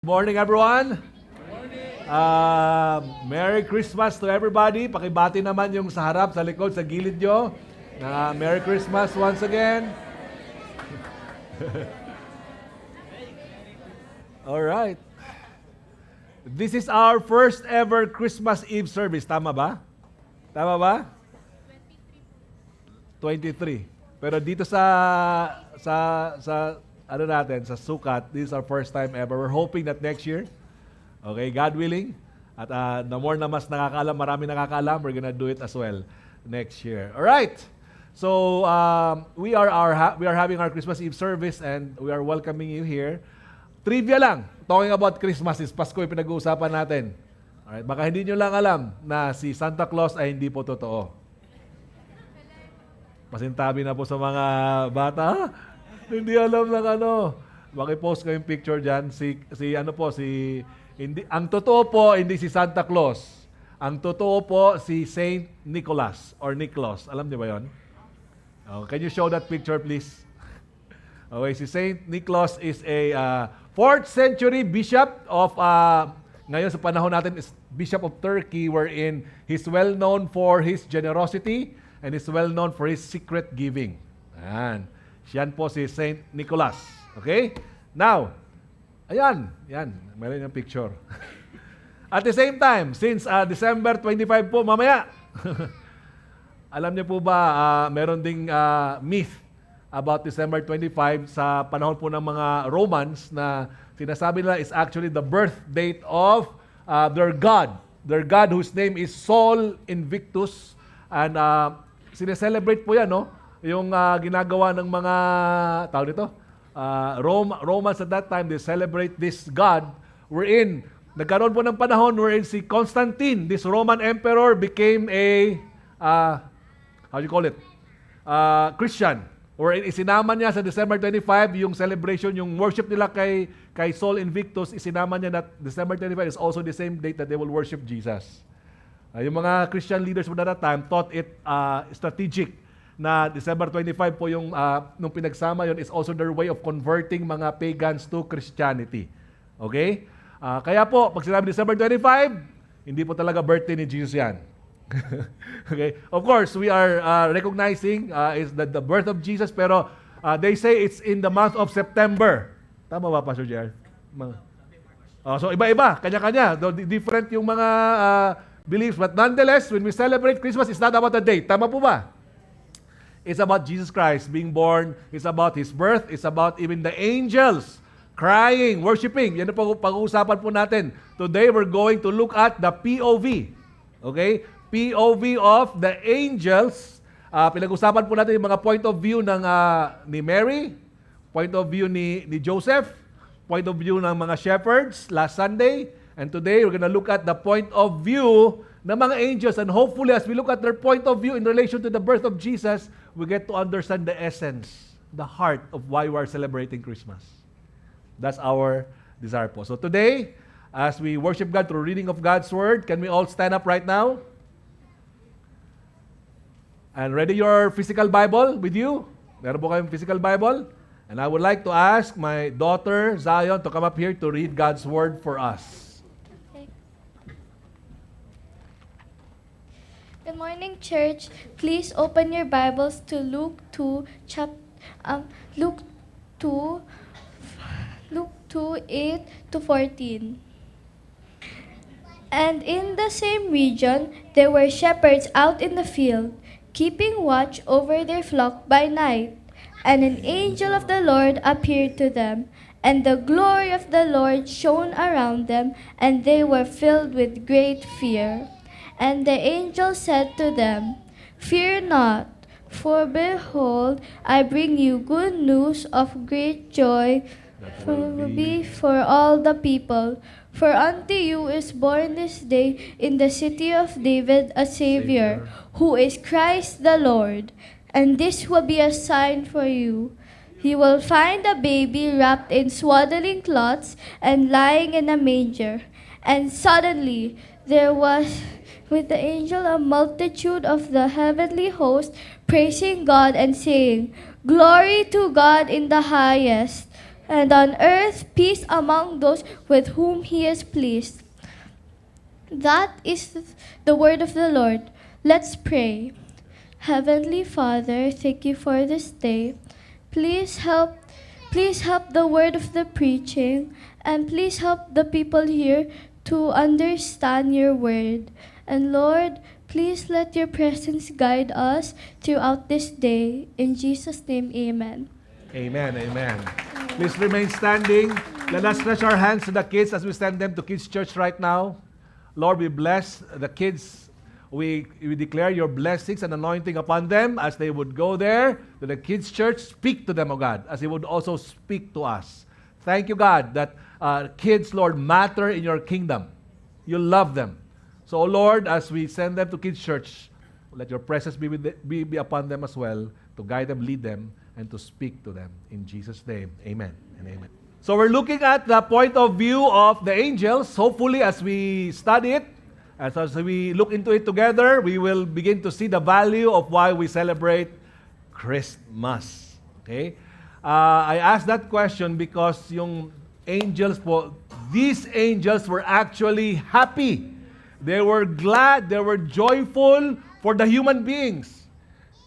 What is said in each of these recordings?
Morning, everyone. Merry Christmas to everybody. Pakibati naman yung sa harap, sa likod, sa gilid nyo. Merry Christmas once again. All right. This is our first ever Christmas Eve service. Tama ba? Tama ba? 23. Pero dito sa ano natin, sa Sukat, this is our first time ever. We're hoping that next year, okay, God willing, at the more na mas nakakaalam, marami nakakaalam, we're gonna do it as well next year. All right. So we are having our Christmas Eve service and we are welcoming you here. Trivia lang, talking about Christmas is Pasko yung pinag-uusapan natin. Alright, baka hindi nyo lang alam na si Santa Claus ay hindi po totoo. Pasintabi na po sa mga bata, hindi alam ng ano. Maki-post ko yung picture dyan. Ang totoo po, hindi si Santa Claus. Ang totoo po, si Saint Nicholas or Nicholas. Alam niyo ba yon? Oh, can you show that picture, please? Okay, si Saint Nicholas is a 4th century bishop of, ngayon sa panahon natin, is Bishop of Turkey, wherein he's well known for his generosity and is well known for his secret giving. Ayan. Siyan po si Saint Nicholas. Okay? Now, ayan. Meron yung picture. At the same time, since December 25 po, mamaya, alam niyo po ba, meron ding myth about December 25 sa panahon po ng mga Romans na sinasabi nila is actually the birth date of their God. Their God whose name is Sol Invictus. And sineselebrate po yan, no? Yung ginagawa ng mga tao dito, Romans at that time, they celebrate this God wherein nagkaroon po ng panahon wherein si Constantine, this Roman emperor, became a how do you call it? Christian. Or isinama niya sa December 25 yung celebration, yung worship nila kay Sol Invictus, isinama niya that December 25 is also the same date that they will worship Jesus. Yung mga Christian leaders at that time thought it strategic na December 25 po yung nung pinagsama yon is also their way of converting mga pagans to Christianity. Okay? Kaya po, pag sinabi December 25, hindi po talaga birthday ni Jesus yan. Okay? Of course, we are recognizing is the birth of Jesus, pero they say it's in the month of September. Tama ba, Pastor Jer? So iba-iba, kanya-kanya. Different yung mga beliefs. But nonetheless, when we celebrate Christmas, it's not about the date. Tama po ba? It's about Jesus Christ being born. It's about His birth. It's about even the angels crying, worshiping. Yan ang pag-uusapan po natin. Today, we're going to look at the POV. Okay? POV of the angels. Pinag-usapan po natin yung mga point of view ng ni Mary, point of view ni Joseph, point of view ng mga shepherds last Sunday. And today, we're going to look at the point of view ng mga angels. And hopefully, as we look at their point of view in relation to the birth of Jesus, we get to understand the essence, the heart of why we are celebrating Christmas. That's our desire po. So today, as we worship God through reading of God's Word, can we all stand up right now? And ready your physical Bible with you? Meron po kayong physical Bible? And I would like to ask my daughter, Zion, to come up here to read God's Word for us. Good morning, church. Please open your Bibles to Luke 2, Luke 2, 8 to 14. And in the same region, there were shepherds out in the field, keeping watch over their flock by night. And an angel of the Lord appeared to them, and the glory of the Lord shone around them, and they were filled with great fear. And the angel said to them, "Fear not, for behold, I bring you good news of great joy for all the people. For unto you is born this day in the city of David a Savior, who is Christ the Lord. And this will be a sign for you. You will find a baby wrapped in swaddling cloths and lying in a manger." And suddenly there was with the angel a multitude of the heavenly host, praising God and saying, "Glory to God in the highest, and on earth peace among those with whom he is pleased. That is the word of the Lord. Let's pray. Heavenly Father, thank you for this day. Please help the word of the preaching, and please help the people here to understand your word. And Lord, please let your presence guide us throughout this day. In Jesus' name, amen. Amen, amen. Please remain standing. Let us stretch our hands to the kids as we send them to Kids Church right now. Lord, we bless the kids. We declare your blessings and anointing upon them as they would go there to the Kids Church. Speak to them, O God, as He would also speak to us. Thank you, God, that kids, Lord, matter in your kingdom. You love them. So, Lord, as we send them to Kids Church, let your presence be upon them as well, to guide them, lead them, and to speak to them. In Jesus' name, amen and amen. So we're looking at the point of view of the angels. Hopefully, as we study it, as we look into it together, we will begin to see the value of why we celebrate Christmas. Okay? I asked that question because yung angels po, these angels were actually happy. They were glad, they were joyful for the human beings.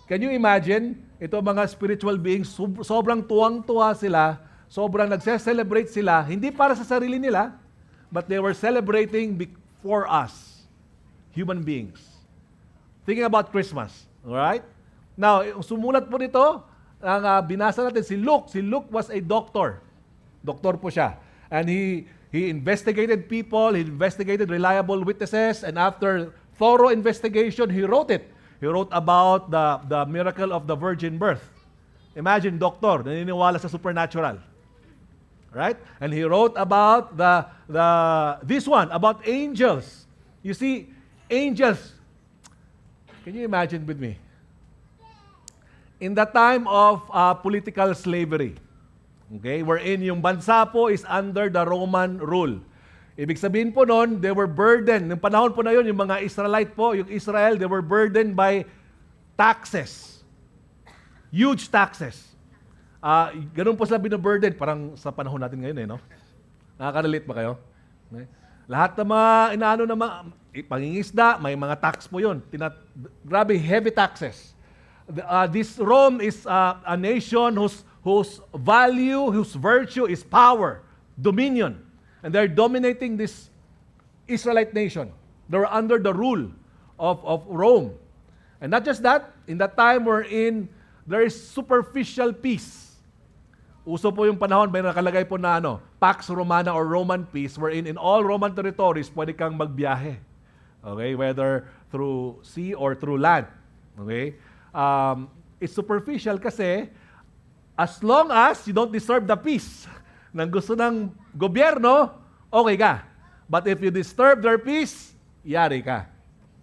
Can you imagine? Ito mga spiritual beings, sobrang tuwang-tuwa sila, sobrang nagse-celebrate sila, hindi para sa sarili nila, but they were celebrating for us, human beings. Thinking about Christmas. Alright? Now, sumulat po nito, ang binasa natin, si Luke. Si Luke was a doctor. Doktor po siya. And he investigated people, he investigated reliable witnesses, and after thorough investigation, he wrote it. He wrote about the miracle of the virgin birth. Imagine, doctor, naniniwala sa supernatural. Right? And he wrote about this one, about angels. You see, angels, can you imagine with me? In the time of political slavery, okay, wherein yung bansa po is under the Roman rule. Ibig sabihin po noon, they were burdened. Yung panahon po na yun, yung mga Israelite po, yung Israel, they were burdened by taxes. Huge taxes. Ganun po sila binaburden, parang sa panahon natin ngayon no? Nakaka-relate ba kayo? Okay. Lahat ng mga inaano na pangingisda, may mga tax po yun. Grabe, heavy taxes. This Rome is a nation whose value, whose virtue is power, dominion. And they're dominating this Israelite nation. They were under the rule of Rome. And not just that, in that time we're in, there is superficial peace. Uso po yung panahon, may nakalagay po na Pax Romana or Roman peace, wherein in all Roman territories, pwede kang magbiyahe. Okay? Whether through sea or through land. Okay? It's superficial kasi as long as you don't disturb the peace ng gusto ng gobyerno, okay ka. But if you disturb their peace, yari ka.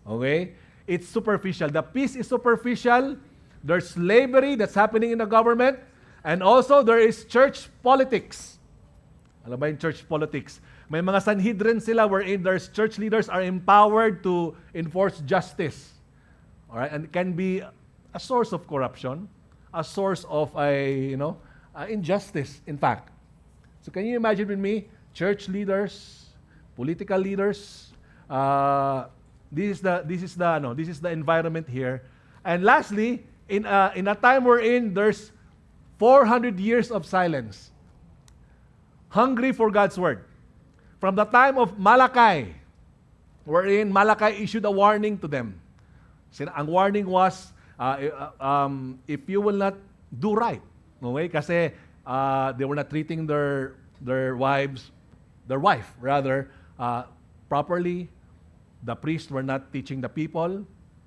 Okay? It's superficial. The peace is superficial. There's slavery that's happening in the government. And also, there is church politics. Alam ba yung church politics? May mga Sanhedrin sila wherein their church leaders are empowered to enforce justice. Alright? And it can be a source of corruption, a source of injustice, in fact. So can you imagine with me, church leaders, political leaders, this is the environment here. And lastly, in a time we're in, there's 400 years of silence. Hungry for God's word. From the time of Malachi, wherein Malachi issued a warning to them. Ang warning was, if you will not do right, okay? Kasi they were not treating their wife properly. The priests were not teaching the people.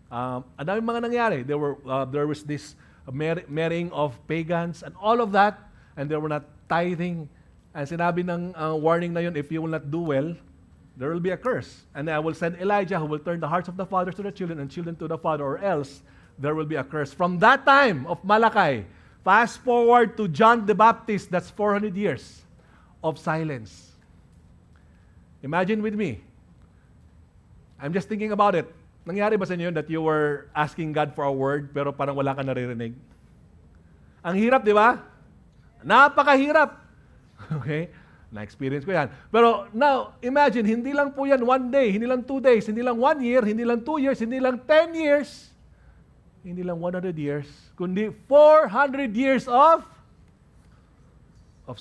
Ang daming mga nangyari. There was this marrying of pagans and all of that, and they were not tithing. And sinabi ng warning na yun, if you will not do well, there will be a curse. And I will send Elijah who will turn the hearts of the fathers to the children and children to the father, or else there will be a curse. From that time of Malachi, fast forward to John the Baptist, that's 400 years of silence. Imagine with me. I'm just thinking about it. Nangyari ba sa inyo that you were asking God for a word pero parang wala ka naririnig? Ang hirap, di ba? Napakahirap. Okay? Na-experience ko yan. Pero now, imagine, hindi lang po yan 1 day, hindi lang 2 days, hindi lang 1 year, hindi lang 2 years, hindi lang 10 years, hindi lang 100 years, kundi 400 years of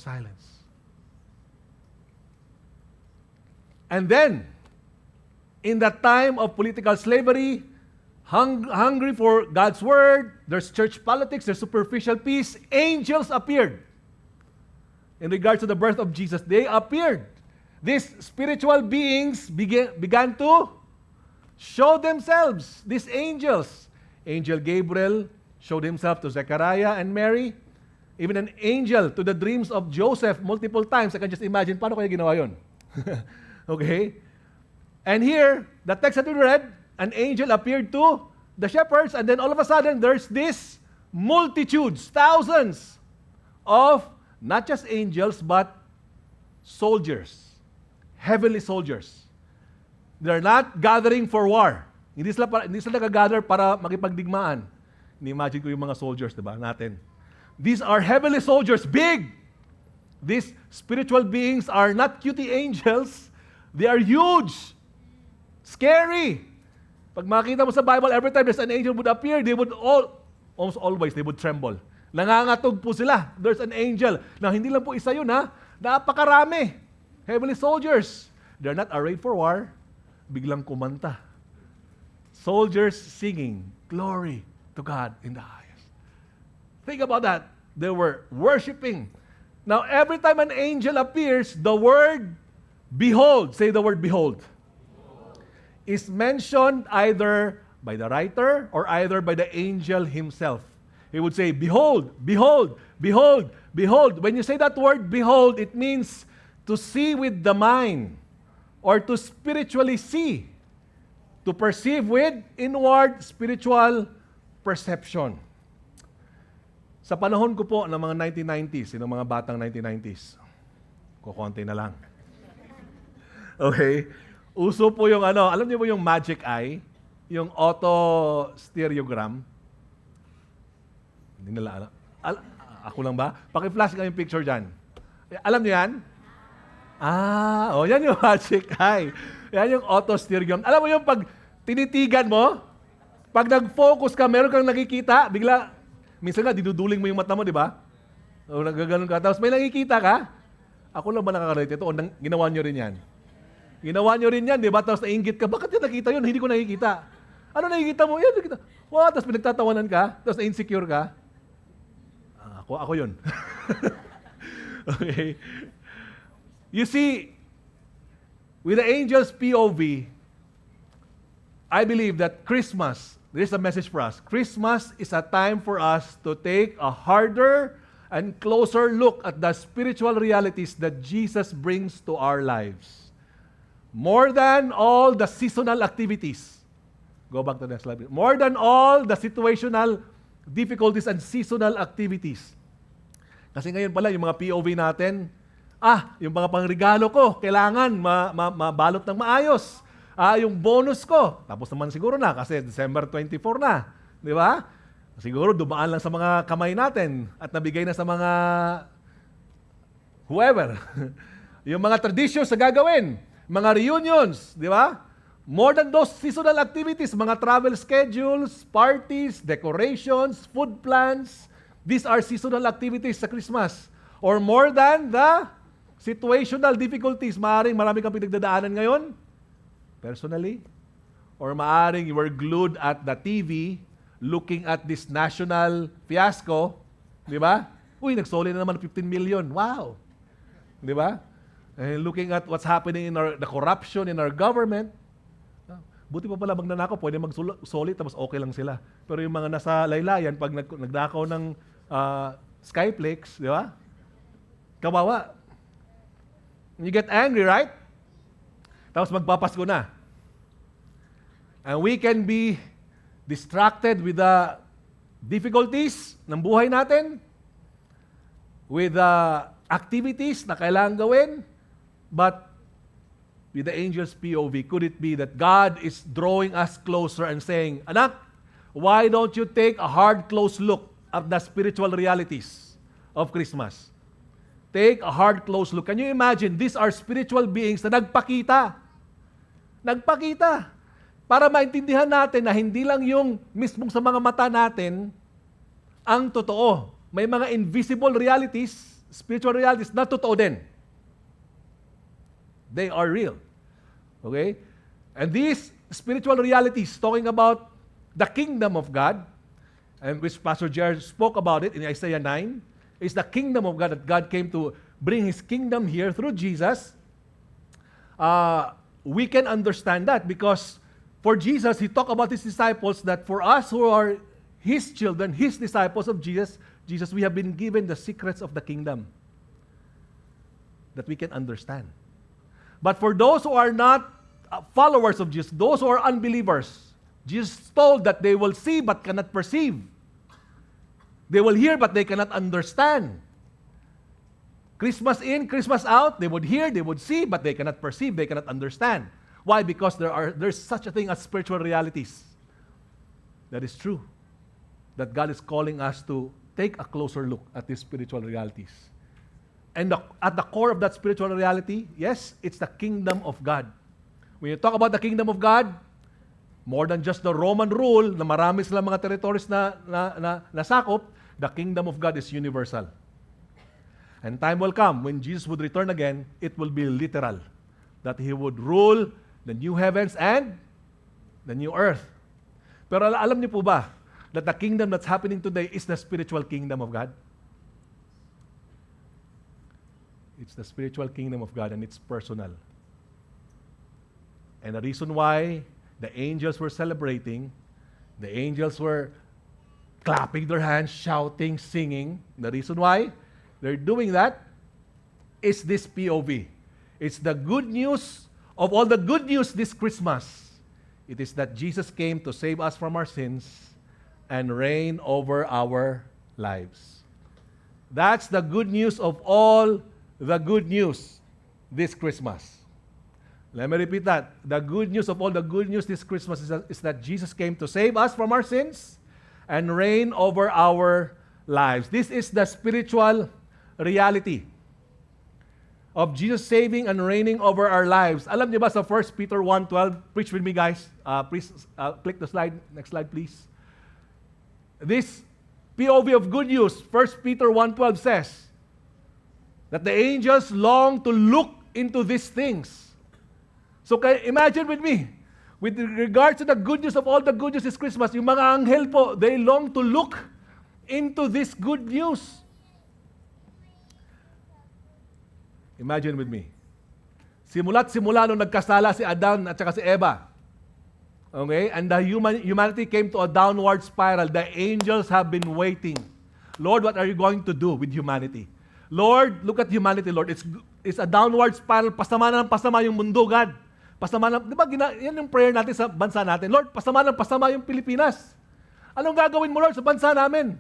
silence. And then, in that time of political slavery, hungry for God's word, there's church politics, there's superficial peace, angels appeared. In regards to the birth of Jesus, they appeared. These spiritual beings began to show themselves. These angels. Angel Gabriel showed himself to Zechariah and Mary. Even an angel to the dreams of Joseph multiple times. I can just imagine, paano kaya ginawa yun? Okay? And here, the text that we read, an angel appeared to the shepherds, and then all of a sudden, there's this multitudes, thousands of not just angels, but soldiers, heavenly soldiers. They're not gathering for war. Hindi sila nag-gather para makipagdigmaan. Ni-imagine ko yung mga soldiers, diba, natin. These are heavenly soldiers, big. These spiritual beings are not cutie angels. They are huge. Scary. Pag makita mo sa Bible, every time there's an angel would appear, they would almost always, they would tremble. Nangangatog po sila. There's an angel. Now, hindi lang po isa yun, ha? Napakarami. Heavenly soldiers. They're not arrayed for war. Biglang kumanta. Soldiers singing, glory to God in the highest. Think about that. They were worshiping. Now, every time an angel appears, the word behold, say the word behold, is mentioned either by the writer or either by the angel himself. He would say, behold, behold, behold, behold. When you say that word, behold, it means to see with the mind or to spiritually see, to perceive with inward spiritual perception. Sa panahon ko po ng mga 1990s, yung mga batang 1990s, kukonti na lang. Okay? Uso po yung alam niyo po yung magic eye, yung auto-stereogram. Hindi nila alam. Ako lang ba? Paki-flash ka yung picture dyan. Alam niyo yan? Yan yung magic eye. Yan yung auto-stereogram. Alam mo yung pag tinitigan mo, pag nag-focus ka, meron kang nakikita, bigla, minsan nga, dinuduling mo yung mata mo, di ba? O nagaganon ka, tapos may nakikita ka. Ako lang ba nakaka-relate ito? O ginawa nyo rin yan? Ginawa nyo rin yan, di ba? Tapos nainggit ka, bakit yung nakita yun? Hindi ko nakikita. Ano nakikita mo? Yan, nakikita. Wow, tapos pinagtatawanan ka, tapos na-insecure ka. Ako yun. Okay. You see, with the angel's POV, I believe that Christmas, there's a message for us. Christmas is a time for us to take a harder and closer look at the spiritual realities that Jesus brings to our lives. More than all the seasonal activities. Go back to the next slide. More than all the situational difficulties and seasonal activities. Kasi ngayon pala, yung mga POV natin, yung mga pangregalo ko, kailangan mabalot ng maayos. Yung bonus ko, tapos naman siguro na kasi December 24 na. Di ba? Siguro dumaan lang sa mga kamay natin at nabigay na sa mga whoever. Yung mga traditions na gagawin, mga reunions, di ba? More than those seasonal activities, mga travel schedules, parties, decorations, food plans, these are seasonal activities sa Christmas. Or more than the situational difficulties, maaaring marami kang pinagdadaanan ngayon, personally, or maaaring you were glued at the TV looking at this national fiasco, di ba? Uy, nagsoli na naman 15 million. Wow! Di ba? And looking at what's happening in the corruption in our government, buti pa pala magnanakaw, pwede magsoli tapos okay lang sila. Pero yung mga nasa laylayan, pag nagdakaw ng Skyplex, di ba? Kawawa. You get angry, right? Tapos magpapasko na. And we can be distracted with the difficulties ng buhay natin, with the activities na kailangan gawin, but with the angel's POV, could it be that God is drawing us closer and saying, anak, why don't you take a hard, close look at the spiritual realities of Christmas? Take a hard, close look. Can you imagine? These are spiritual beings na nagpakita. Nagpakita. Para maintindihan natin na hindi lang yung mismong sa mga mata natin ang totoo. May mga invisible realities, spiritual realities na totoo din. They are real. Okay? And these spiritual realities, talking about the kingdom of God, and which Pastor Jared spoke about it in Isaiah 9, is the kingdom of God, that God came to bring His kingdom here through Jesus. We can understand that because for Jesus, He talked about His disciples, that for us who are His children, His disciples of Jesus, we have been given the secrets of the kingdom that we can understand. But for those who are not followers of Jesus, those who are unbelievers, Jesus told that they will see but cannot perceive. They will hear but they cannot understand. Christmas in, Christmas out, they would hear, they would see, but they cannot perceive, they cannot understand. Why? Because there's such a thing as spiritual realities. That is true. That God is calling us to take a closer look at these spiritual realities. And at the core of that spiritual reality, yes, it's the kingdom of God. When you talk about the kingdom of God, more than just the Roman rule na marami silang mga territories na nasakop, the kingdom of God is universal. And time will come when Jesus would return again, it will be literal. That He would rule the new heavens and the new earth. Pero alam niyo po ba that the kingdom that's happening today is the spiritual kingdom of God? It's the spiritual kingdom of God and it's personal. And the reason why the angels were celebrating, the angels were clapping their hands, shouting, singing. The reason why they're doing that is this POV. It's the good news of all the good news this Christmas. It is that Jesus came to save us from our sins and reign over our lives. That's the good news of all the good news this Christmas. Let me repeat that. The good news of all the good news this Christmas is that Jesus came to save us from our sins and reign over our lives. This is the spiritual reality of Jesus saving and reigning over our lives. Alam niyo ba sa 1 Peter 1:12, preach with me guys. Please click the slide. Next slide please. This POV of good news, 1 Peter 1:12 says that the angels long to look into these things. So imagine with me, with regard to the good news of all the good news this Christmas, yung mga anghel po, they long to look into this good news. Imagine with me. Simula't simula nung nagkasala si Adan at saka si Eva. Okay? And the humanity came to a downward spiral. The angels have been waiting. Lord, what are you going to do with humanity? Lord, look at humanity, Lord. It's a downward spiral. Pasama na ng pasama yung mundo, God. Pasama na, di ba, yan yung prayer natin sa bansa natin. Lord, pasama na pasama yung Pilipinas. Anong gagawin mo, Lord, sa bansa namin?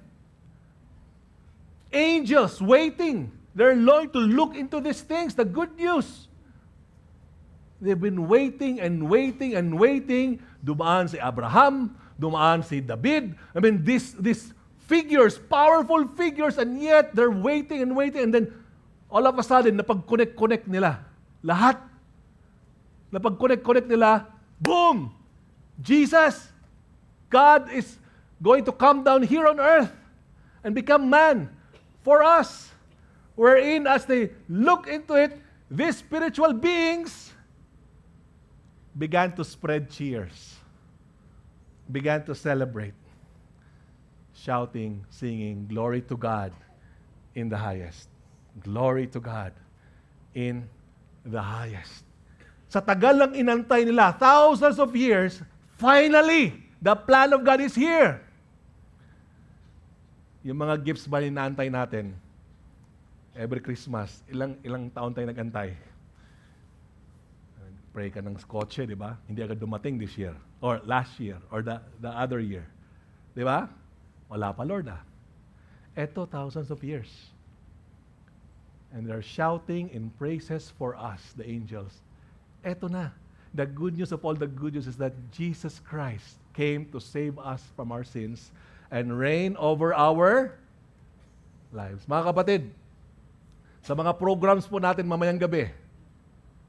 Angels waiting. They're longing to look into these things, the good news. They've been waiting and waiting and waiting. Dumaan si Abraham, dumaan si David. I mean, these figures, powerful figures, and yet they're waiting and waiting. And then, all of a sudden, napag-connect nila. Lahat. Napag-connect nila. Boom! Jesus! God is going to come down here on earth and become man for us. Wherein, as they look into it, these spiritual beings began to spread cheers, began to celebrate, shouting, singing, glory to God in the highest. Glory to God in the highest. Sa tagal lang inantay nila, thousands of years, finally, the plan of God is here. Yung mga gifts ba inaantay natin? Every Christmas, ilang taon tayo nag-antay? Pray ka ng kotse, di ba? Hindi agad dumating this year, or last year, or the other year. Di ba? Wala pa, Lord, ah. Eto, thousands of years. And they're shouting in praises for us, the angels. Eto na. The good news of all the good news is that Jesus Christ came to save us from our sins and reign over our lives. Mga kapatid, sa mga programs po natin mamayang gabi,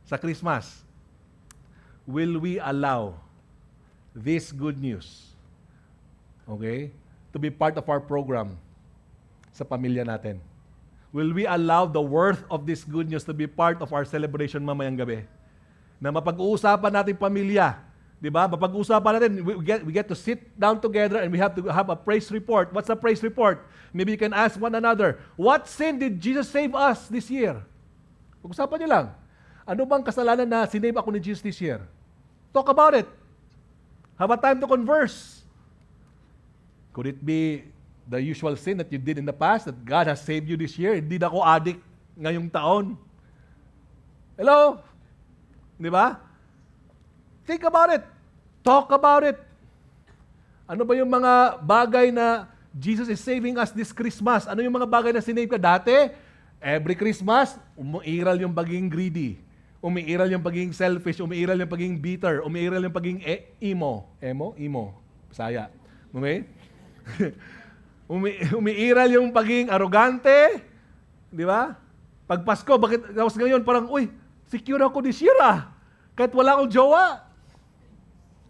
sa Christmas, will we allow this good news, okay, to be part of our program sa pamilya natin? Will we allow the worth of this good news to be part of our celebration mamayang gabi? Na mapag-uusapan natin pamilya, di ba? Mapag-uusapan natin, we get to sit down together and we have to have a praise report. What's a praise report? Maybe you can ask one another, what sin did Jesus save us this year? Pag-usapan niyo lang. Ano bang kasalanan na sinave ako ni Jesus this year? Talk about it. Have a time to converse. Could it be the usual sin that you did in the past that God has saved you this year? Hindi na ako addict ngayong taon. Hello? Di ba? Think about it. Talk about it. Ano ba yung mga bagay na Jesus is saving us this Christmas? Ano yung mga bagay na sinave ka dati? Every Christmas, umiiral yung pagiging greedy. Umiiral yung pagiging selfish. Umiiral yung pagiging bitter. Umiiral yung pagiging emo. Emo? Bisaya. Okay? Umiiral yung pagiging arrogante. Di ba? Pag Pasko, bakit tapos ngayon parang, uy, secure ako this year kahit wala akong jowa.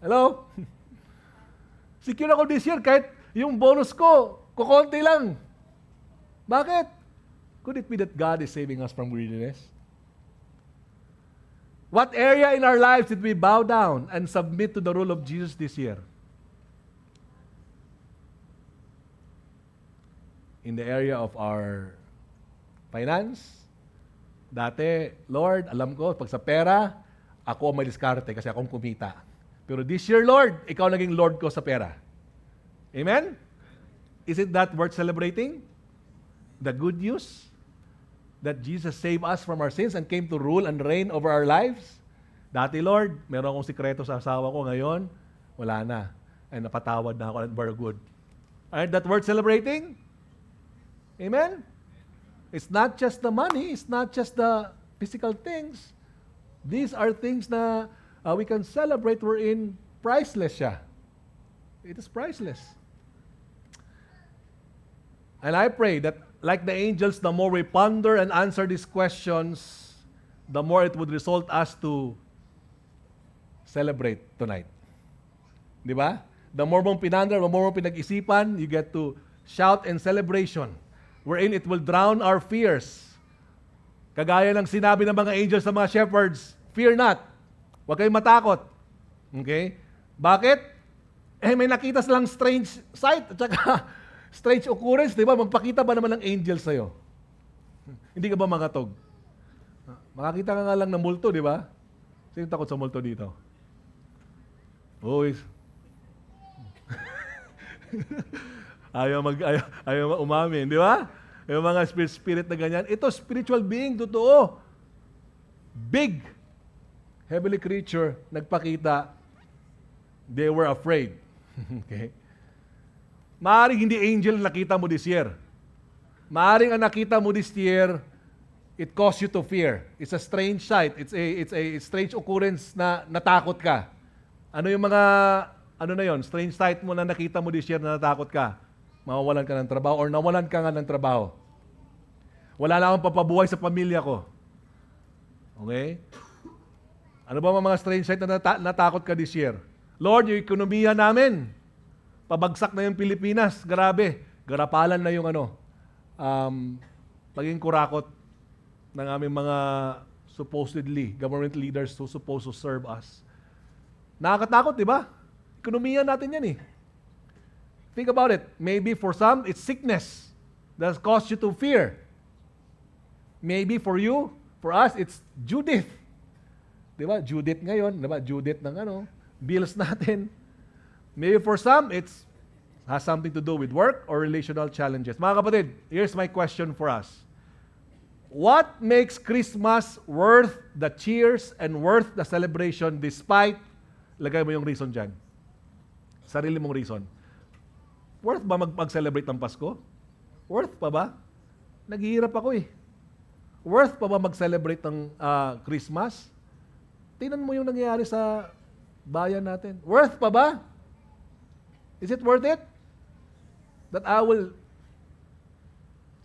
Hello? Secure ako this year kahit yung bonus ko, kukonti lang. Bakit? Could it be that God is saving us from greediness? What area in our lives did we bow down and submit to the rule of Jesus this year? In the area of our finance, dati, Lord, alam ko, pag sa pera, ako ang may diskarte kasi akong kumita. Pero this year, Lord, ikaw naging Lord ko sa pera. Amen? Isn't that worth celebrating? The good news that Jesus saved us from our sins and came to rule and reign over our lives. Dati, Lord, meron akong sikreto sa asawa ko. Ngayon, wala na. And napatawad na ako and we're good. Aren't that worth celebrating? Amen? It's not just the money. It's not just the physical things. These are things na we can celebrate wherein priceless siya. It is priceless. And I pray that like the angels, the more we ponder and answer these questions, the more it would result us to celebrate tonight. Di ba? The more mong pinandar, the more mong pinag-isipan, you get to shout in celebration, wherein it will drown our fears. Kagaya ng sinabi ng mga angels sa mga shepherds, fear not. Huwag kayong matakot. Okay? Bakit? May nakita silang strange sight at saka strange occurrence, di ba? Magpakita ba naman ng angel sa'yo? Hindi ka ba mangatog? Makakita ka nga lang ng multo, di ba? Sino takot sa multo dito? Uy. ayaw umamin, di ba? Yung mga spirit na ganyan. Ito, spiritual being, totoo. Big, heavenly creature, nagpakita, they were afraid. Okay? Maaring hindi angel ang nakita mo this year. Maaring ang nakita mo this year, it caused you to fear. It's a strange sight. It's a strange occurrence na natakot ka. Ano yung mga, ano na yon? Strange sight mo na nakita mo this year na natakot ka. Mawawalan ka ng trabaho or nawalan ka nga ng trabaho. Wala na akong papabuhay sa pamilya ko. Okay? Ano ba mga strange sight na natakot ka this year? Lord, yung ekonomiya namin, pabagsak na yung Pilipinas. Grabe. Garapalan na yung pagiging kurakot ng aming mga supposedly government leaders who supposed to serve us. Nakakatakot, di ba? Ekonomiya natin yan eh. Think about it. Maybe for some, it's sickness that has caused you to fear. Maybe for you, for us, it's Judith. Di ba? Judith ngayon. Di ba? Judith ng bills natin. Maybe for some, it's has something to do with work or relational challenges. Mga kapatid, here's my question for us. What makes Christmas worth the cheers and worth the celebration despite, lagay mo yung reason dyan. Sarili mong reason. Worth ba mag-celebrate ng Pasko? Worth pa ba? Naghihirap ako eh. Worth pa ba mag-celebrate ng Christmas? Tingnan mo yung nangyayari sa bayan natin. Worth pa ba? Is it worth it? That I will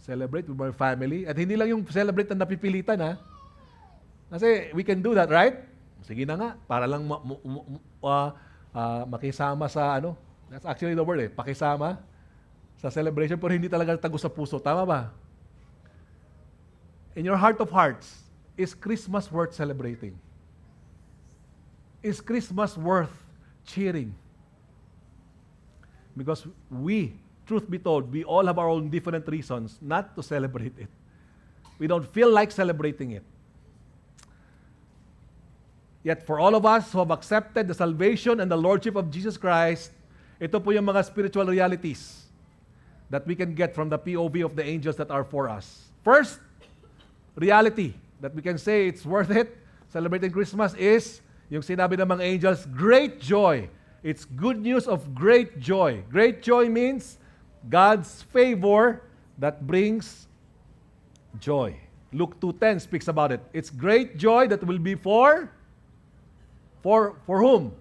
Celebrate with my family. At hindi lang yung celebrate na napipilitan, ha? Kasi we can do that, right? Sige na nga, para lang makisama sa ano. That's actually the word, pakisama sa celebration, pero hindi talaga tago sa puso. Tama ba? In your heart of hearts, is Christmas worth celebrating? Is Christmas worth cheering? Because we, truth be told, we all have our own different reasons not to celebrate it. We don't feel like celebrating it. Yet for all of us who have accepted the salvation and the Lordship of Jesus Christ, ito po yung mga spiritual realities that we can get from the POV of the angels that are for us. First, reality that we can say it's worth it, celebrating Christmas, is yung sinabi ng mga angels, great joy. It's good news of great joy. Great joy means God's favor that brings joy. Luke 2:10 speaks about it. It's great joy that will be for whom?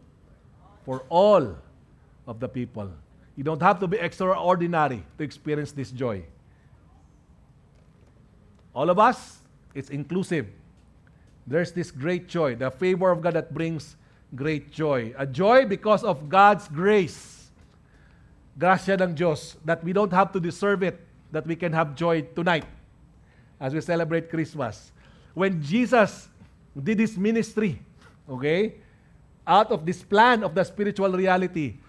For all of the people. You don't have to be extraordinary to experience this joy. All of us, it's inclusive. There's this great joy, the favor of God that brings great joy. A joy because of God's grace. Grasya ng Diyos, that we don't have to deserve it, that we can have joy tonight as we celebrate Christmas. When Jesus did His ministry, okay, out of this plan of the spiritual reality,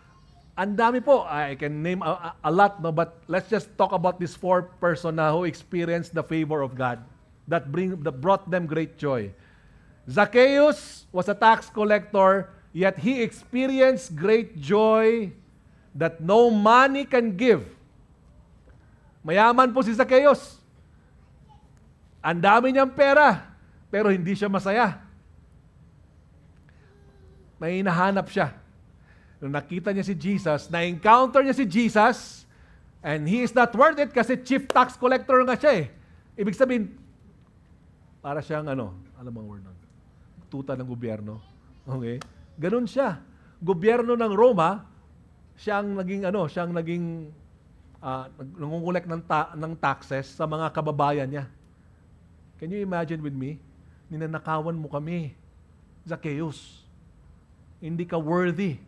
ang dami po, I can name a lot, no, but let's just talk about this 4 person na who experienced the favor of God that brought them great joy. Zacchaeus was a tax collector, yet he experienced great joy that no money can give. Mayaman po si Zacchaeus. Ang dami niyang pera, pero hindi siya masaya. May hinahanap siya. Nung nakita niya si Jesus, na-encounter niya si Jesus, and he is not worth it kasi chief tax collector nga siya eh. Ibig sabihin, para siyang alam mo ang word nun? Tuta ng gobyerno. Okay? Ganun siya. Gobyerno ng Roma, siyang naging nangungulek ng taxes sa mga kababayan niya. Can you imagine with me? Ninanakawan mo kami, Zacchaeus. Hindi ka worthy.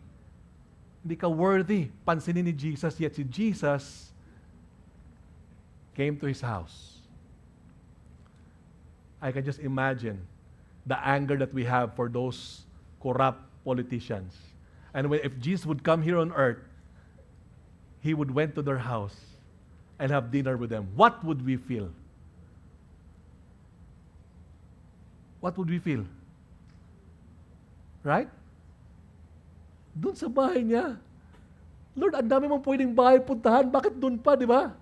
Hindi ka worthy pansinin ni Jesus, yet si Jesus came to his house. I can just imagine the anger that we have for those corrupt politicians. And if Jesus would come here on earth, he would went to their house and have dinner with them. What would we feel? What would we feel? Right? Doon sa bahay niya. Lord, ang dami mong pwedeng bahay puntahan. Bakit doon pa, di ba?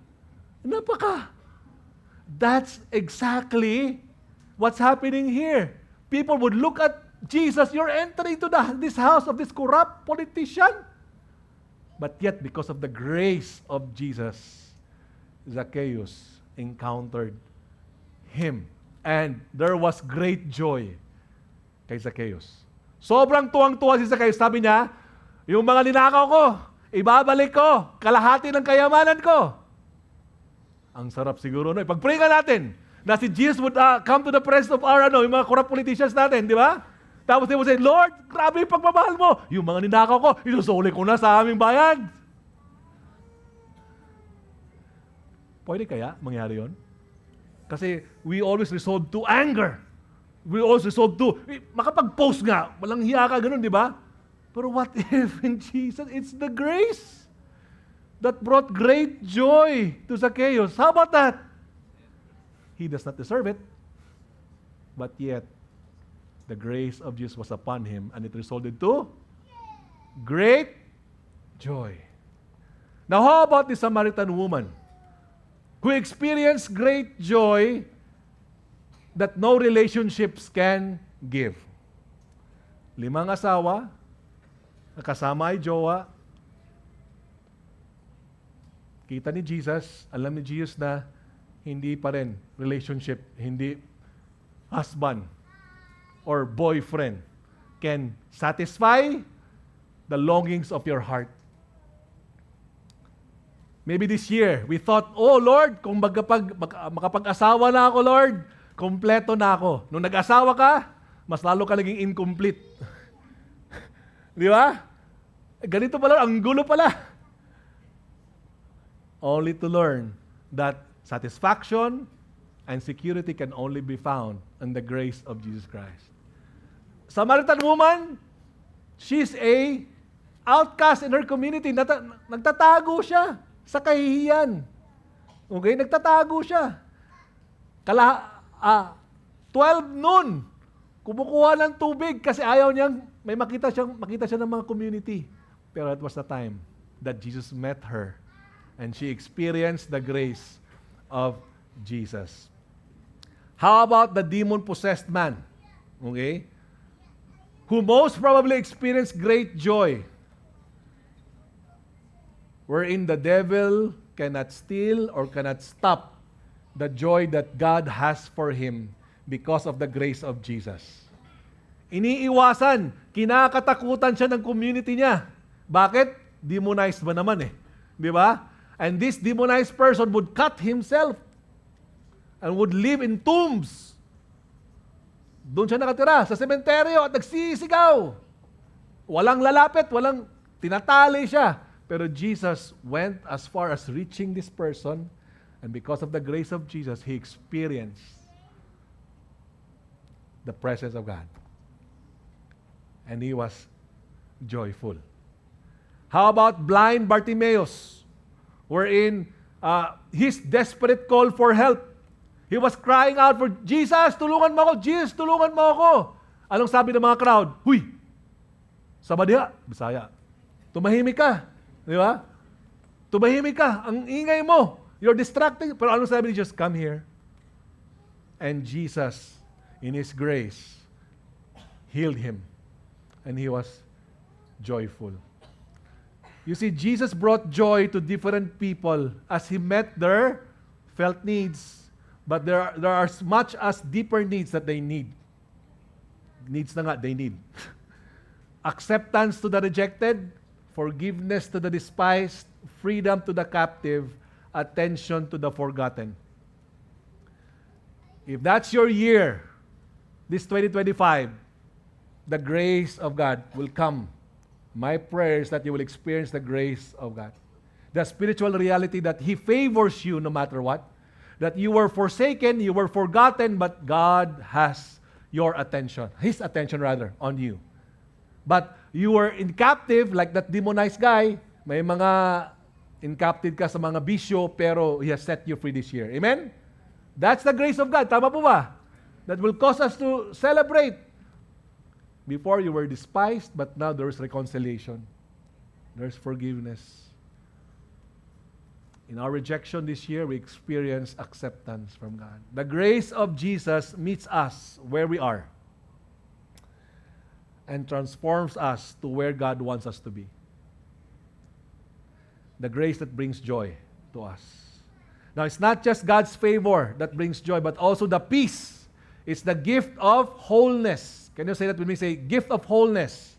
Napaka. That's exactly what's happening here. People would look at Jesus, you're entering to this house of this corrupt politician. But yet, because of the grace of Jesus, Zacchaeus encountered Him. And there was great joy kay Zacchaeus. Sobrang tuwang-tuwa si Zacchaeus. Sabi niya, yung mga ninakaw ko, ibabalik ko, kalahati ng kayamanan ko. Ang sarap siguro, no? Ipag-pray ka natin na si Jesus would come to the presence of our, yung mga corrupt politicians natin, di ba? Tapos they would say, Lord, grabe yung pagmamahal mo. Yung mga ninakaw ko, isusuli ko na sa aming bayan. Pwede kaya mangyari yon? Kasi we always resort to anger. We always resort to, makapag-post nga, walang hiya ka, ganun, di ba? Pero what if in Jesus, it's the grace that brought great joy to Zacchaeus. How about that? He does not deserve it, but yet, the grace of Jesus was upon him, and it resulted to great joy. Now, how about the Samaritan woman who experienced great joy that no relationships can give? 5 asawa, nakasama ay jowa. Kita ni Jesus, alam ni Jesus na hindi pa rin relationship, hindi husband or boyfriend can satisfy the longings of your heart. Maybe this year, we thought, oh Lord, kung makapag-asawa na ako, Lord, kompleto na ako. Nung nag-asawa ka, mas lalo ka naging incomplete. Di ba? Ganito pala, ang gulo pala. Only to learn that satisfaction and security can only be found in the grace of Jesus Christ. Samaritan woman, she's a outcast in her community. Nagtatago siya sa kahihiyan. Okay? Nagtatago siya. 12 noon, kumukuha ng tubig kasi ayaw niyang makita siya ng mga community. Pero it was the time that Jesus met her and she experienced the grace of Jesus. How about the demon-possessed man? Okay? Who most probably experienced great joy, wherein the devil cannot steal or cannot stop the joy that God has for him because of the grace of Jesus. Iniiwasan, kinakatakutan siya ng community niya. Bakit? Demonized ba naman eh? Di ba? And this demonized person would cut himself and would live in tombs. Doon siya nakatira, sa sementeryo at nagsisigaw. Walang lalapit, walang tinatali siya. Pero Jesus went as far as reaching this person, and because of the grace of Jesus, he experienced the presence of God. And he was joyful. How about blind Bartimaeus, wherein his desperate call for help? He was crying out for, Jesus, tulungan mo ako! Jesus, tulungan mo ako! Anong sabi ng mga crowd? Huy! Sabadiha! Bisaya. Tumahimik ka. Di ba? Tumahimik ka. Ang ingay mo. You're distracting. Pero anong sabi ni Jesus? Come here. And Jesus, in His grace, healed him. And he was joyful. You see, Jesus brought joy to different people as He met their felt needs. But there are as much as deeper needs that they need. Needs na nga, they need. Acceptance to the rejected, forgiveness to the despised, freedom to the captive, attention to the forgotten. If that's your year, this 2025, the grace of God will come. My prayer is that you will experience the grace of God. The spiritual reality that He favors you no matter what. That you were forsaken, you were forgotten, but God has your attention, His attention rather, on you. But you were in captive, like that demonized guy, may mga in captive ka sa mga bisyo, pero He has set you free this year. Amen? That's the grace of God. Tama po ba? That will cause us to celebrate. Before you were despised, but now there is reconciliation. There's forgiveness. In our rejection this year, we experience acceptance from God. The grace of Jesus meets us where we are and transforms us to where God wants us to be. The grace that brings joy to us. Now, it's not just God's favor that brings joy, but also the peace. It's the gift of wholeness. Can you say that when we say gift of wholeness?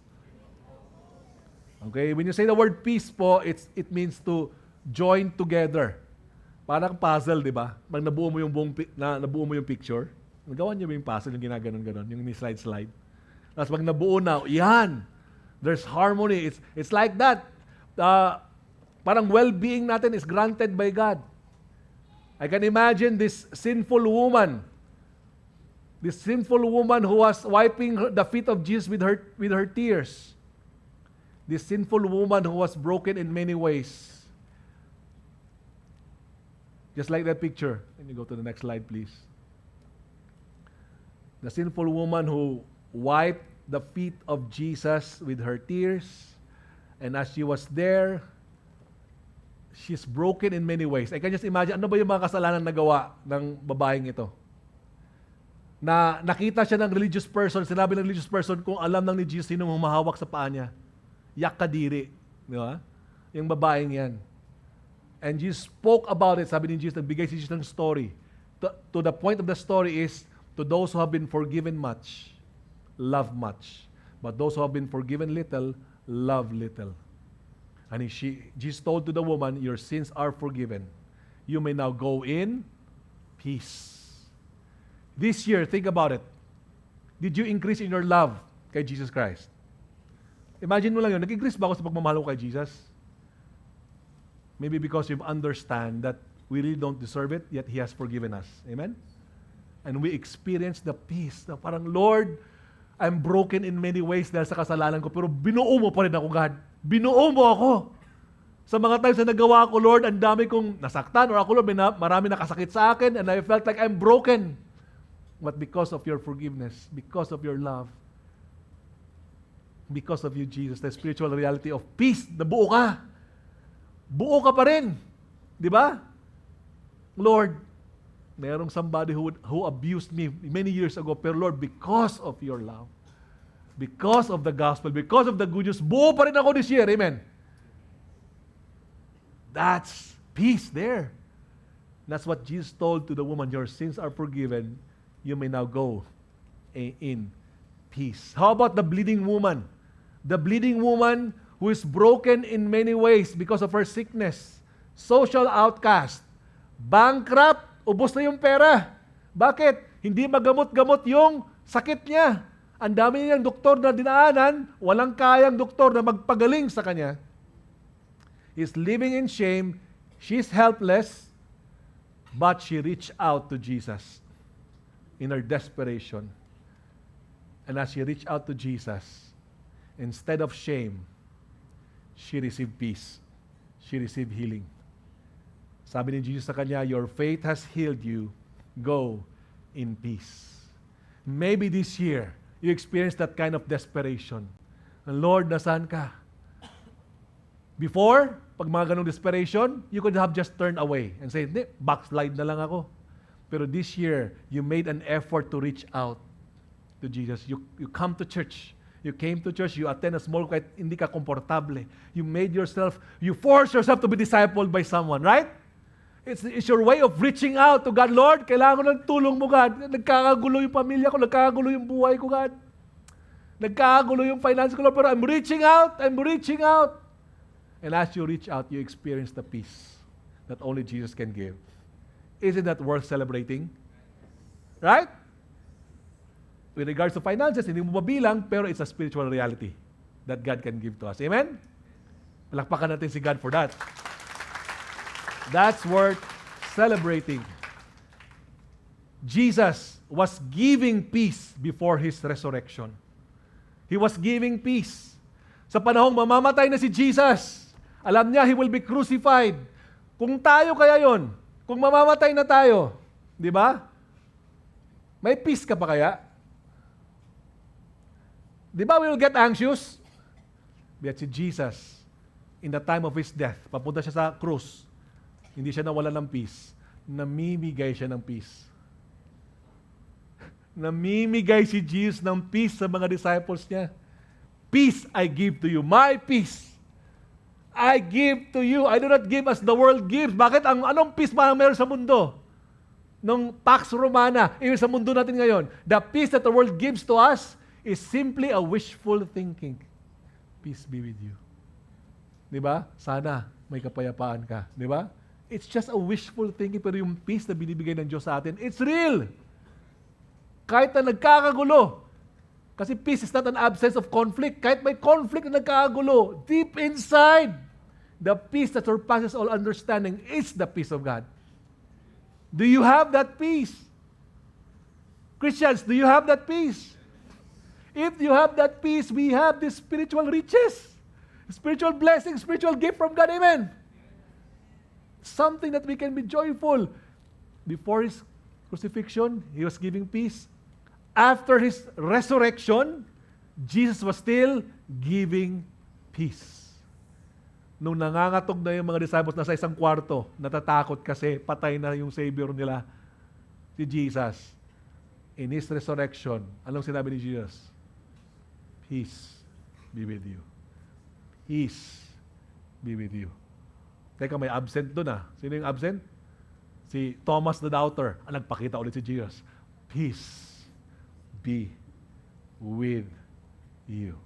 Okay, when you say the word peace po, it means to join together. Parang puzzle, di ba? Pag nabuo mo yung picture, nagawa niyo ba yung puzzle, yung ginaganon-ganon, yung ni-slide-slide. Tapos pag nabuo na, yan! There's harmony. It's like that. Parang well-being natin is granted by God. I can imagine this sinful woman who was wiping the feet of Jesus with her tears. This sinful woman who was broken in many ways. Just like that picture. Can you go to the next slide, please? The sinful woman who wiped the feet of Jesus with her tears. And as she was there, she's broken in many ways. I can just imagine, ano ba yung mga kasalanan na gawa ng babaeng ito? Na nakita siya ng religious person, sinabi ng religious person kung alam lang ni Jesus sino humahawak sa paa niya. Yak kadiri. Di ba? Yung babaeng yan. And Jesus spoke about it. Sabi ni Jesus, nagbigay si Jesus ng story. To the point of the story is, to those who have been forgiven much, love much. But those who have been forgiven little, love little. And Jesus told to the woman, your sins are forgiven. You may now go in peace. This year, think about it. Did you increase in your love kay Jesus Christ? Imagine mo lang yun, nag-increase ba ako sa pagmamahal ko kay Jesus? Maybe because you understand that we really don't deserve it, yet He has forgiven us. Amen? And we experience the peace na parang, Lord, I'm broken in many ways dahil sa kasalanan ko, pero binuo mo pa rin ako, God. Binuo mo ako. Sa mga times na nagawa ko, Lord, ang dami kong nasaktan, or ako, Lord, marami nakasakit sa akin, and I felt like I'm broken. But because of your forgiveness, because of your love, because of you, Jesus, the spiritual reality of peace, nabuo ka. Buo ka pa rin. Di ba? Lord, mayroong somebody who abused me many years ago, pero Lord, because of your love, because of the gospel, because of the good news, buo pa rin ako this year. Amen. That's peace there. That's what Jesus told to the woman, your sins are forgiven. You may now go in peace. How about the bleeding woman? The bleeding woman who is broken in many ways because of her sickness, social outcast, bankrupt, ubos na yung pera. Bakit? Hindi magamot-gamot yung sakit niya. Ang dami niyang doktor na dinaanan, walang kayang doktor na magpagaling sa kanya. He's living in shame, she's helpless, but she reached out to Jesus in her desperation. And as she reached out to Jesus, instead of shame, she received peace. She received healing. Sabi ni Jesus sa kanya, your faith has healed you. Go in peace. Maybe this year, you experience that kind of desperation. Lord, nasaan ka? Before, pag mga ganong desperation, you could have just turned away and say, hindi, backslide na lang ako. Pero this year, you made an effort to reach out to Jesus. You come to church. You came to church, you attend a small kahit hindi ka komportable. You force yourself to be discipled by someone, right? It's your way of reaching out to God. Lord, kailangan ko ng tulong mo, God. Nagkakagulo yung pamilya ko, nagkakagulo yung buhay ko, God. Nagkakagulo yung finance ko, Lord, pero I'm reaching out. And as you reach out, you experience the peace that only Jesus can give. Isn't that worth celebrating? Right? With regards to finances, hindi mo mabilang, pero it's a spiritual reality that God can give to us. Amen? Palakpakan natin si God for that. That's worth celebrating. Jesus was giving peace before His resurrection. He was giving peace. Sa panahong mamamatay na si Jesus, alam niya He will be crucified. Kung tayo kaya yon, kung mamamatay na tayo, di ba? May peace ka pa kaya? Di ba we will get anxious? But si Jesus, in the time of His death, papunta siya sa krus, hindi siya nawala ng peace. Namimigay siya ng peace. Namimigay si Jesus ng peace sa mga disciples niya. Peace I give to you. My peace I give to you. I do not give as the world gives. Bakit? Anong peace ba ang meron sa mundo? Nung Pax Romana, sa mundo natin ngayon, the peace that the world gives to us is simply a wishful thinking. Peace be with you. Di ba? Sana may kapayapaan ka. Di ba? It's just a wishful thinking, pero yung peace na binibigay ng Diyos sa atin, it's real. Kahit na nagkakagulo. Kasi peace is not an absence of conflict. Kahit may conflict na nagkakagulo, deep inside, the peace that surpasses all understanding is the peace of God. Do you have that peace? Christians, do you have that peace? If you have that peace, we have these spiritual riches, spiritual blessings, spiritual gift from God. Amen. Something that we can be joyful. Before His crucifixion, He was giving peace. After His resurrection, Jesus was still giving peace. Nung nangangatog na yung mga disciples nasa isang kwarto, natatakot kasi patay na yung Savior nila, si Jesus. In His resurrection, anong sinabi ni Jesus? Peace be with you. Peace be with you. Teka, may absent doon ah. Sino yung absent? Si Thomas the Doubter. Nagpakita ulit si Jesus. Peace be with you.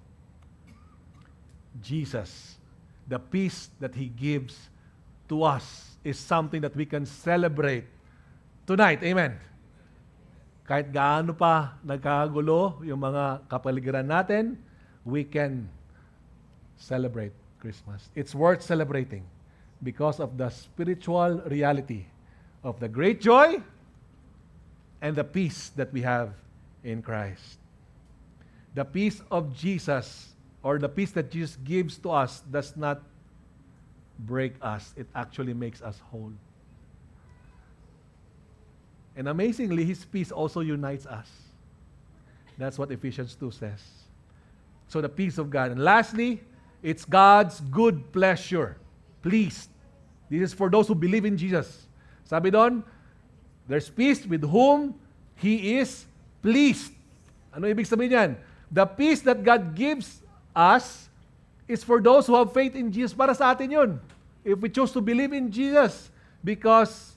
Jesus the peace that He gives to us is something that we can celebrate tonight. Amen. Kahit gaano pa nagkagulo yung mga kapaligiran natin, we can celebrate Christmas. It's worth celebrating because of the spiritual reality of the great joy and the peace that we have in Christ. The peace of Jesus, or the peace that Jesus gives to us, does not break us. It actually makes us whole. And amazingly, His peace also unites us. That's what Ephesians 2 says. So the peace of God. And lastly, it's God's good pleasure. Pleased. This is for those who believe in Jesus. Sabi doon, there's peace with whom He is pleased. Ano ibig sabihin yan? The peace that God gives us is for those who have faith in Jesus. Para sa atin yun. If we choose to believe in Jesus, because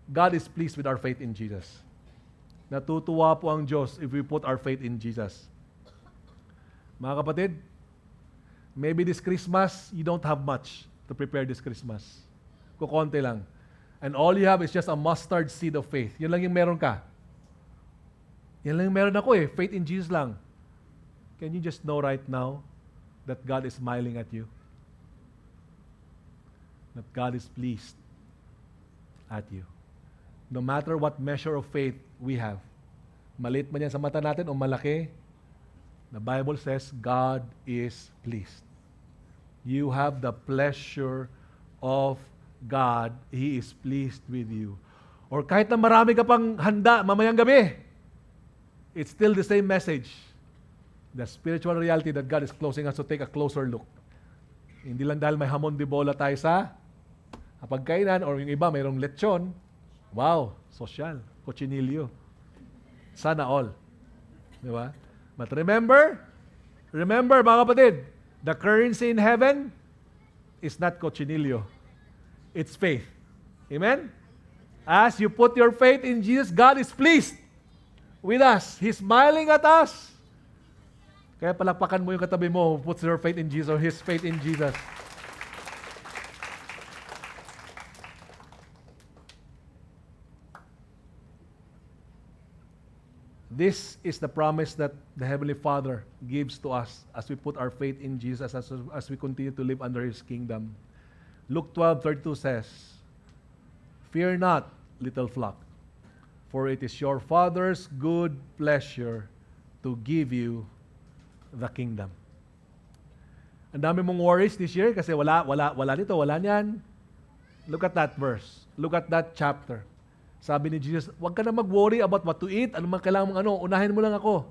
God is pleased with our faith in Jesus. Natutuwa po ang Diyos if we put our faith in Jesus. Mga kapatid, maybe this Christmas, you don't have much to prepare this Christmas. Kukonti lang. And all you have is just a mustard seed of faith. Yun lang yung meron ka. Yan lang yung meron ako eh. Faith in Jesus lang. Can you just know right now that God is smiling at you? That God is pleased at you. No matter what measure of faith we have, maliit man yan sa mata natin o malaki, the Bible says God is pleased. You have the pleasure of God. He is pleased with you. Or kahit na marami ka pang handa mamayang gabi, it's still the same message. The spiritual reality that God is closing us to take a closer look. Hindi lang dahil may hamon de bola tayo sa pagkainan or yung iba mayroong lechon. Wow, social, cochinillo. Sana all. Di ba? But remember mga kapatid, the currency in heaven is not cochinillo. It's faith. Amen? As you put your faith in Jesus, God is pleased with us. He's smiling at us. Kaya palakpakan mo yung katabi mo who puts your faith in Jesus or his faith in Jesus. This is the promise that the Heavenly Father gives to us as we put our faith in Jesus, as we continue to live under His kingdom. Luke 12:32 says, "Fear not, little flock, for it is your Father's good pleasure to give you the kingdom." Ang dami mong worries this year kasi wala nito, wala niyan. Look at that verse. Look at that chapter. Sabi ni Jesus, huwag ka na mag-worry about what to eat, ano man kailangan mong unahin mo lang ako.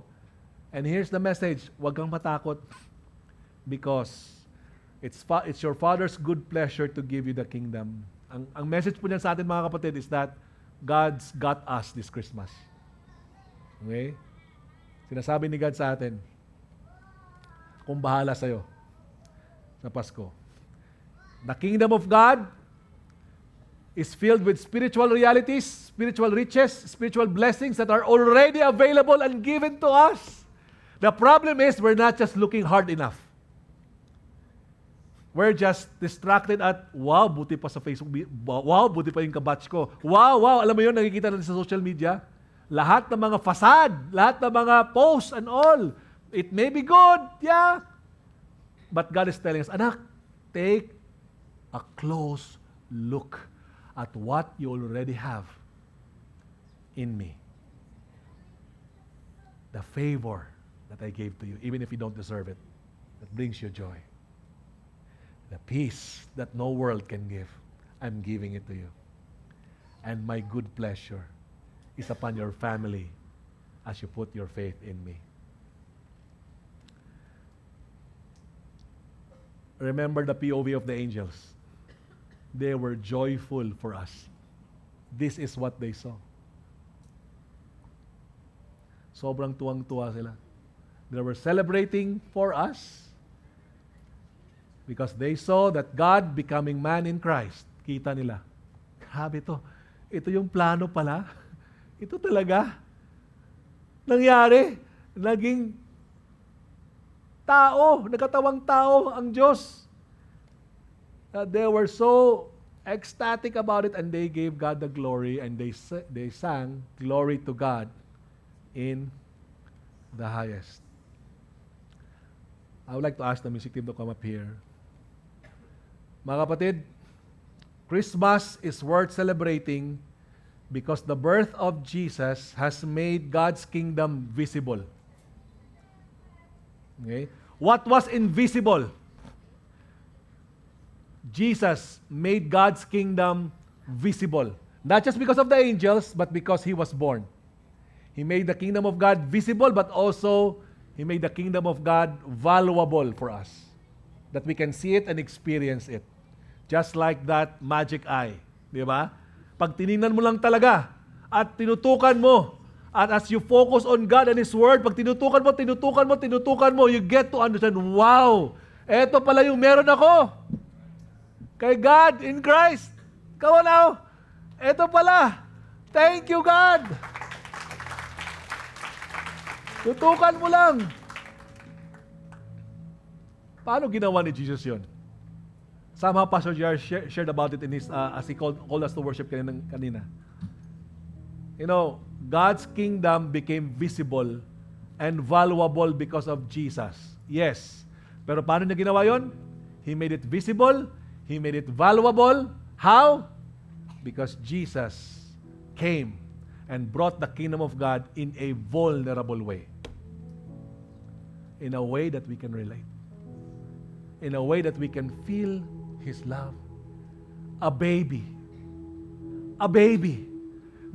And here's the message, huwag kang matakot because it's your Father's good pleasure to give you the kingdom. Ang message po niyan sa atin mga kapatid is that God's got us this Christmas. Okay? Sinasabi ni God sa atin, kung bahala sa'yo sa Pasko. The kingdom of God is filled with spiritual realities, spiritual riches, spiritual blessings that are already available and given to us. The problem is we're not just looking hard enough. We're just distracted at, wow, buti pa sa Facebook, wow, buti pa yung kabatch ko. Wow, alam mo yun, nakikita natin sa social media. Lahat ng mga facade, lahat ng mga posts and all. It may be good, yeah. But God is telling us, anak, take a close look at what you already have in me. The favor that I gave to you, even if you don't deserve it, that brings you joy. The peace that no world can give, I'm giving it to you. And my good pleasure is upon your family as you put your faith in me. Remember the POV of the angels. They were joyful for us. This is what they saw. Sobrang tuwang-tuwa sila. They were celebrating for us because they saw that God becoming man in Christ. Kita nila. Grabe to. Ito yung plano pala. Ito talaga. Nangyari. Naging tao. Nagkatawang tao ang Diyos. They were so ecstatic about it, and they gave God the glory, and they sang, "Glory to God in the highest." I would like to ask the music team to come up here. Mga kapatid, Christmas is worth celebrating because the birth of Jesus has made God's kingdom visible. Okay? What was invisible? Jesus made God's kingdom visible. Not just because of the angels, but because He was born. He made the kingdom of God visible, but also He made the kingdom of God valuable for us. That we can see it and experience it. Just like that magic eye. Di ba? Pag tinignan mo lang talaga at tinutukan mo, at as you focus on God and His Word, pag tinutukan mo, you get to understand, wow, eto pala yung meron ako. Kay God in Christ. Come on now. Eto pala. Thank you, God. Tutukan mo lang. Paano ginawa ni Jesus yun? Somehow Pastor JR shared about it in his, as he called us to worship kanina. You know, God's kingdom became visible and valuable because of Jesus. Yes. Pero paano niya ginawa yun? He made it visible. He made it valuable. How? Because Jesus came and brought the kingdom of God in a vulnerable way. In a way that we can relate. In a way that we can feel His love. A baby. A baby.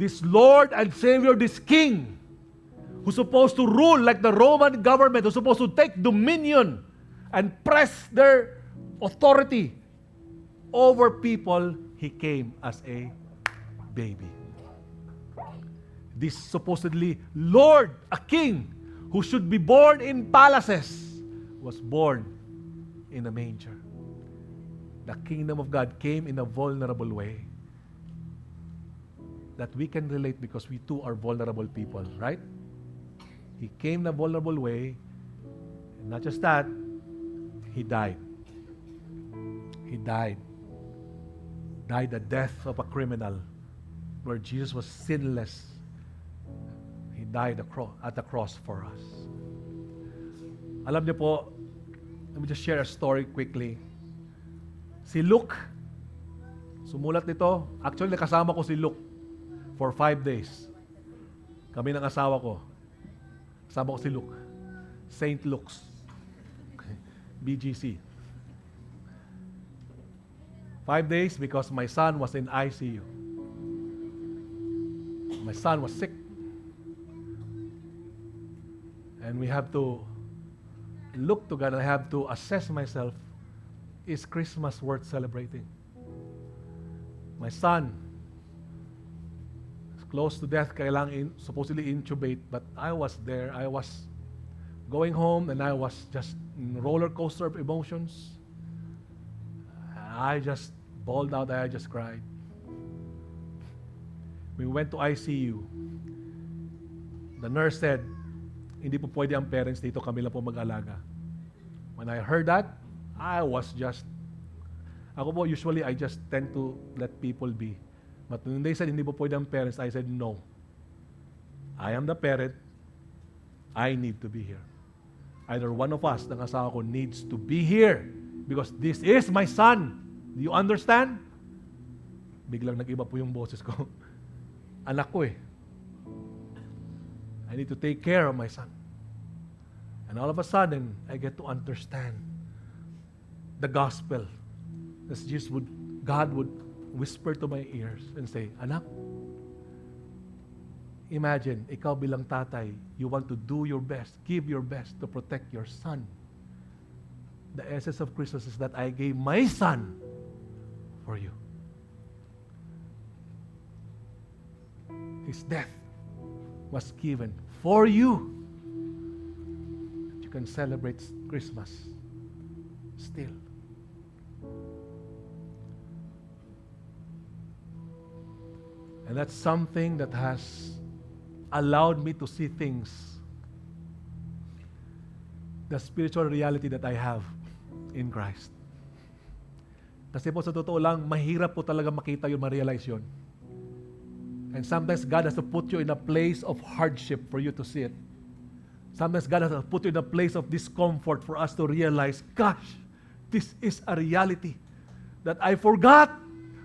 This Lord and Savior, this King, who's supposed to rule like the Roman government, who's supposed to take dominion and press their authority over people, He came as a baby. This supposedly Lord, a King, who should be born in palaces, was born in a manger. The kingdom of God came in a vulnerable way that we can relate because we too are vulnerable people, right? He came in a vulnerable way, and not just that, He died. He died. Died the death of a criminal, where Jesus was sinless. He died at the cross for us. Alam niyo po, let me just share a story quickly. Si Luke, sumulat nito. Actually, nakasama ko si Luke for 5 days. Kami ng asawa ko. Kasama ko si Luke. St. Luke's. BGC. 5 days because my son was in ICU. My son was sick. And we have to look together. I have to assess myself. Is Christmas worth celebrating? My son is close to death, supposedly intubate, but I was there. I was going home and I was just in roller coaster of emotions. I just bawled out, I just cried. We went to ICU. The nurse said, hindi po pwede ang parents dito, kami lang po mag-alaga. When I heard that, ako po, usually I just tend to let people be. But when they said, hindi po pwede ang parents, I said, no. I am the parent. I need to be here. Either one of us, ng asawa ko, needs to be here because this is my son. Do you understand? Biglang nag-iba po yung boses ko. Anak ko eh. I need to take care of my son. And all of a sudden, I get to understand the gospel. As God would whisper to my ears and say, anak, imagine, ikaw bilang tatay, you want to do your best, give your best to protect your son. The essence of Christmas is that I gave my son for you. His death was given for you. You can celebrate Christmas still. And that's something that has allowed me to see things, the spiritual reality that I have in Christ. Kasi po sa totoo lang, mahirap po talaga makita yun, ma-realize yun. And sometimes God has to put you in a place of hardship for you to see it. Sometimes God has to put you in a place of discomfort for us to realize, gosh, this is a reality that I forgot,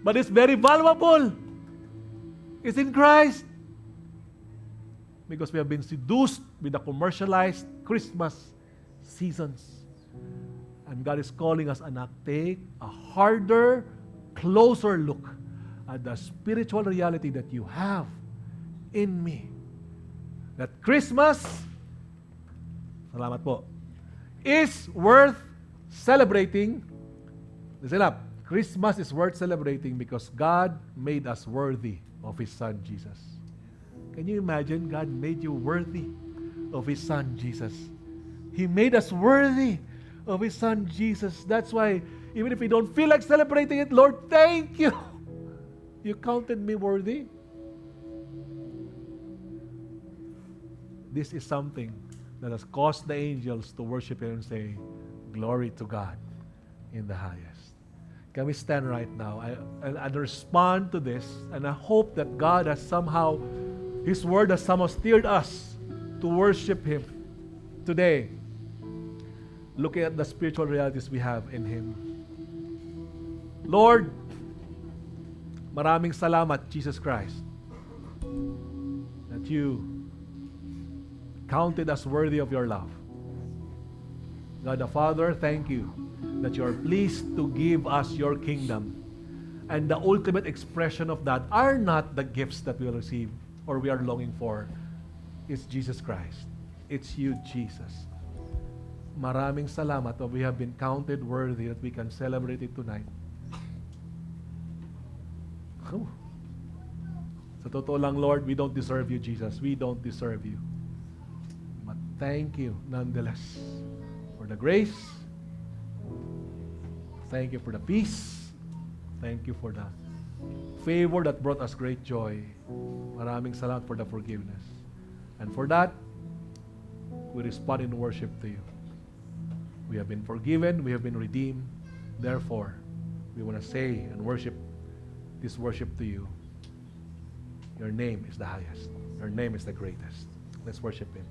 but it's very valuable. It's in Christ. Because we have been seduced with the commercialized Christmas seasons. And God is calling us, anak, take a harder, closer look at the spiritual reality that you have in me. That Christmas, salamat po, is worth celebrating. Listen up. Christmas is worth celebrating because God made us worthy of His Son, Jesus. Can you imagine? God made you worthy of His Son, Jesus. He made us worthy of His Son, Jesus. That's why, even if we don't feel like celebrating it, Lord, thank you. You counted me worthy. This is something that has caused the angels to worship Him and say, glory to God in the highest. Can we stand right now and respond to this? And I hope that God has somehow, His Word has somehow steered us to worship Him today, looking at the spiritual realities we have in Him. Lord, maraming salamat, Jesus Christ, that You counted us worthy of Your love. God the Father, thank You that You are pleased to give us Your kingdom. And the ultimate expression of that are not the gifts that we will receive or we are longing for. It's Jesus Christ. It's You, Jesus. Maraming salamat that we have been counted worthy that we can celebrate it tonight. Oh. Sa totoo lang, Lord, we don't deserve You, Jesus. We don't deserve You. But thank You nonetheless for the grace. Thank You for the peace. Thank You for the favor that brought us great joy. Maraming salamat for the forgiveness. And for that, we respond in worship to You. We have been forgiven, we have been redeemed. Therefore, we want to say and worship this worship to You. Your name is the highest. Your name is the greatest. Let's worship Him.